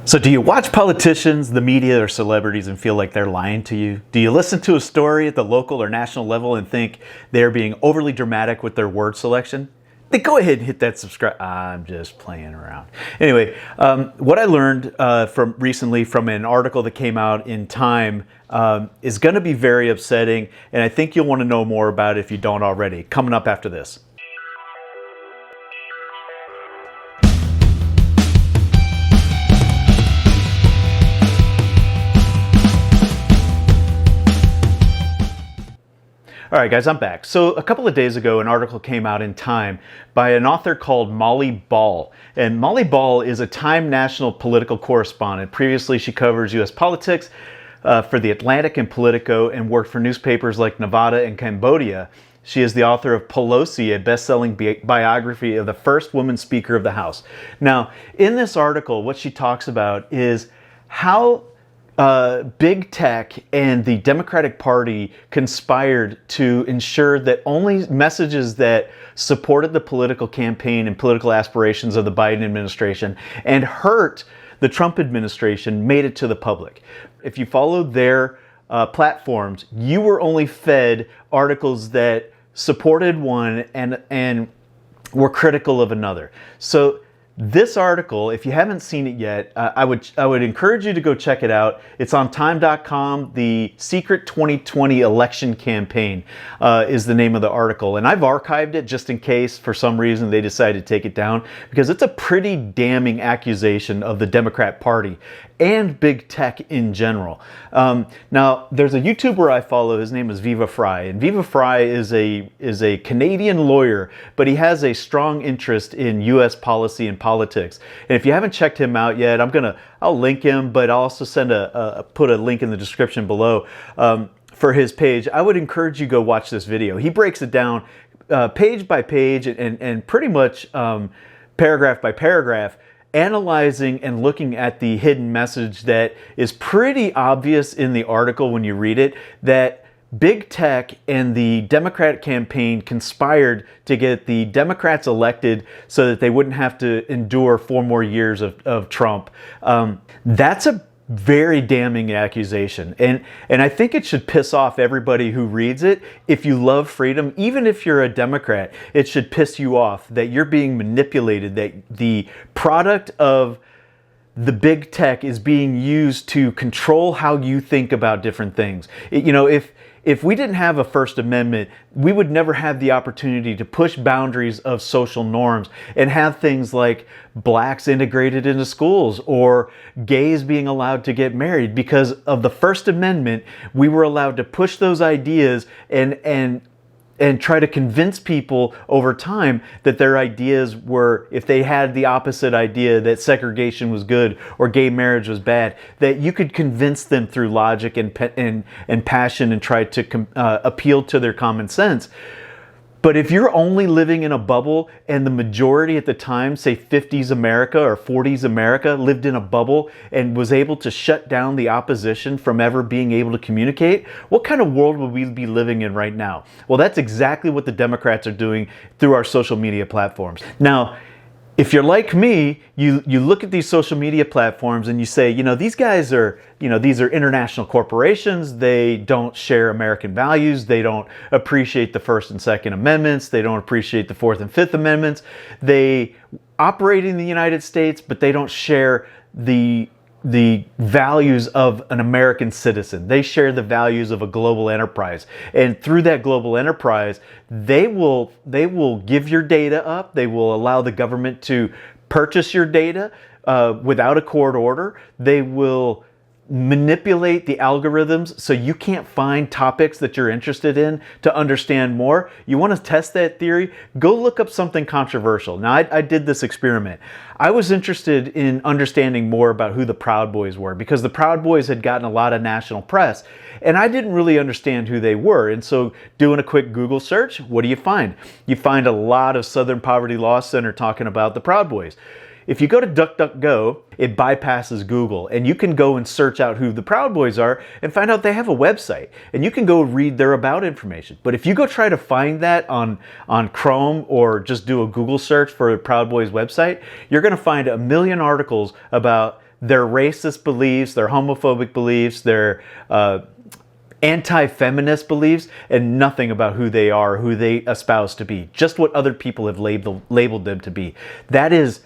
So do you watch politicians, the media, or celebrities and feel like they're lying to you? Do you listen to a story at the local or national level and think they're being overly dramatic with their word selection? Then go ahead and hit that subscribe. I'm just playing around. Anyway, what I learned from recently from an article that came out in Time is going to be very upsetting, and I think you'll want to know more about it if you don't already. Coming up after this. All right, guys, I'm back. So a couple of days ago, an article came out in Time by an author called Molly Ball. And Molly Ball is a Time national political correspondent. Previously, she covers U.S. politics for The Atlantic and Politico and worked for newspapers like Nevada and Cambodia. She is the author of Pelosi, a best-selling biography of the first woman Speaker of the House. Now, in this article, what she talks about is how Big Tech and the Democratic Party conspired to ensure that only messages that supported the political campaign and political aspirations of the Biden administration and hurt the Trump administration made it to the public. If you followed their platforms, you were only fed articles that supported one and were critical of another. So this article, if you haven't seen it yet, I would encourage you to go check it out. It's on time.com. The Secret 2020 Election Campaign is the name of the article. And I've archived it just in case for some reason they decided to take it down, because it's a pretty damning accusation of the Democrat Party and Big Tech in general. Now, there's a YouTuber I follow. His name is Viva Fry, and Viva Fry is a Canadian lawyer, but he has a strong interest in U.S. policy and politics. And if you haven't checked him out yet, I'll link him, but I'll also put a link in the description below for his page. I would encourage you to go watch this video. He breaks it down page by page and pretty much paragraph by paragraph, analyzing and looking at the hidden message that is pretty obvious in the article when you read it, that Big Tech and the Democratic campaign conspired to get the Democrats elected so that they wouldn't have to endure 4 more years of Trump. That's a very damning accusation. And I think it should piss off everybody who reads it. If you love freedom, even if you're a Democrat, it should piss you off that you're being manipulated, that the product of the Big Tech is being used to control how you think about different things. If we didn't have a First Amendment, we would never have the opportunity to push boundaries of social norms and have things like blacks integrated into schools or gays being allowed to get married. Because of the First Amendment, we were allowed to push those ideas and try to convince people over time that their ideas were, if they had the opposite idea that segregation was good or gay marriage was bad, that you could convince them through logic and passion and try to appeal to their common sense. But if you're only living in a bubble, and the majority at the time, say 50s America or 40s America, lived in a bubble and was able to shut down the opposition from ever being able to communicate, what kind of world would we be living in right now? Well, that's exactly what the Democrats are doing through our social media platforms. Now, if you're like me, you look at these social media platforms and you say, these guys are, these are international corporations. They don't share American values. They don't appreciate the First and Second Amendments. They don't appreciate the Fourth and Fifth Amendments. They operate in the United States, but they don't share the values of an American citizen. They share the values of a global enterprise. And through that global enterprise, they will give your data up. They will allow the government to purchase your data without a court order. They will manipulate the algorithms so you can't find topics that you're interested in to understand more. You want to test that theory? Go look up something controversial. Now, I did this experiment. I was interested in understanding more about who the Proud Boys were, because the Proud Boys had gotten a lot of national press, and I didn't really understand who they were. And so doing a quick Google search, what do you find? You find a lot of Southern Poverty Law Center talking about the Proud Boys. If you go to DuckDuckGo, it bypasses Google, and you can go and search out who the Proud Boys are and find out they have a website, and you can go read their about information. But if you go try to find that on Chrome or just do a Google search for the Proud Boys website, you're going to find a million articles about their racist beliefs, their homophobic beliefs, their anti-feminist beliefs, and nothing about who they are, who they espouse to be, just what other people have labeled them to be. That is,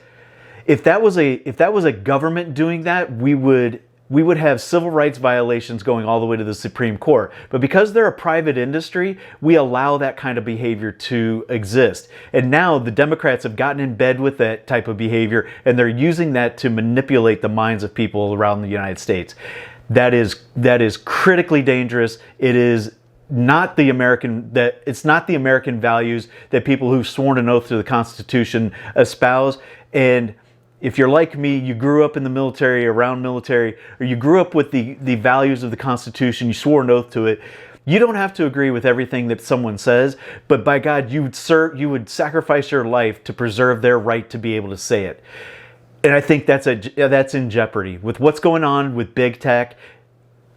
if that was a government doing that, we would have civil rights violations going all the way to the Supreme Court. But because they're a private industry, we allow that kind of behavior to exist. And now the Democrats have gotten in bed with that type of behavior, and they're using that to manipulate the minds of people around the United States. That is critically dangerous. It is not the American values that people who've sworn an oath to the Constitution espouse. And if you're like me, you grew up in the military, around military, or you grew up with the values of the Constitution, you swore an oath to it, you don't have to agree with everything that someone says, but by God, you would sacrifice your life to preserve their right to be able to say it. And I think that's in jeopardy. With what's going on with big tech,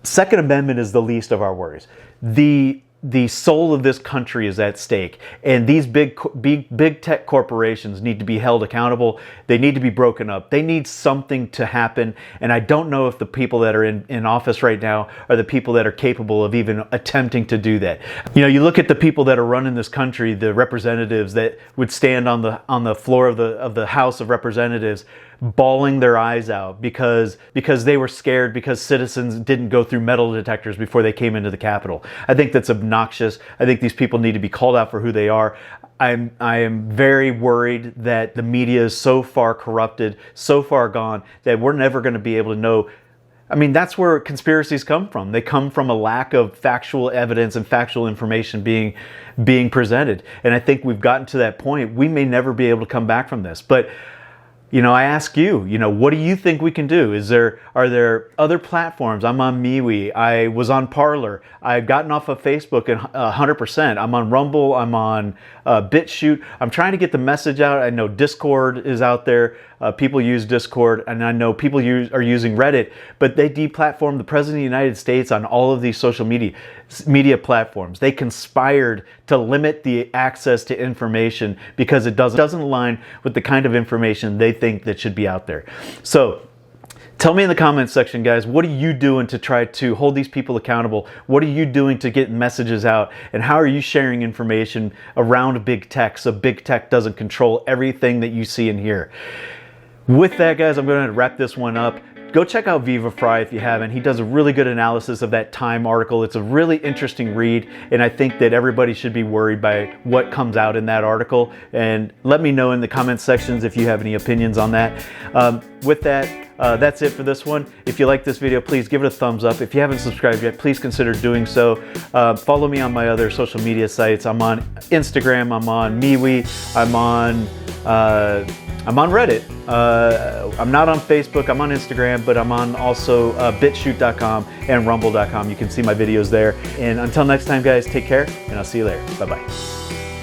Second Amendment is the least of our worries. The soul of this country is at stake, and these big tech corporations need to be held accountable. They need to be broken up. They need something to happen, and I don't know if the people that are in office right now are the people that are capable of even attempting to do that. You know, you look at the people that are running this country, the representatives that would stand on the floor of the House of Representatives, bawling their eyes out because they were scared because citizens didn't go through metal detectors before they came into the Capitol. I think that's obnoxious. I think these people need to be called out for who they are. I am very worried that the media is so far corrupted, so far gone, that we're never going to be able to know. I mean, that's where conspiracies come from. They come from a lack of factual evidence and factual information being presented. And I think we've gotten to that point. We may never be able to come back from this. But you know, I ask you, what do you think we can do? Are there other platforms? I'm on MeWe. I was on Parler. I've gotten off of Facebook 100%. I'm on Rumble. I'm on BitChute. I'm trying to get the message out. I know Discord is out there. People use Discord, and I know people are using Reddit, but they deplatformed the President of the United States on all of these social media platforms. They conspired to limit the access to information because it doesn't align with the kind of information they think that should be out there. So tell me in the comments section, guys, what are you doing to try to hold these people accountable? What are you doing to get messages out? And how are you sharing information around big tech so big tech doesn't control everything that you see and hear? With that, guys, I'm going to wrap this one up. Go check out Viva Frei if you haven't. He does a really good analysis of that Time article. It's a really interesting read, and I think that everybody should be worried by what comes out in that article. And let me know in the comments sections if you have any opinions on that. With that, that's it for this one. If you like this video, please give it a thumbs up. If you haven't subscribed yet, please consider doing so. Follow me on my other social media sites. I'm on Instagram. I'm on MeWe. I'm on Reddit. I'm not on Facebook. I'm on Instagram, but I'm on also BitChute.com and Rumble.com. You can see my videos there. And until next time, guys, take care, and I'll see you later. Bye-bye.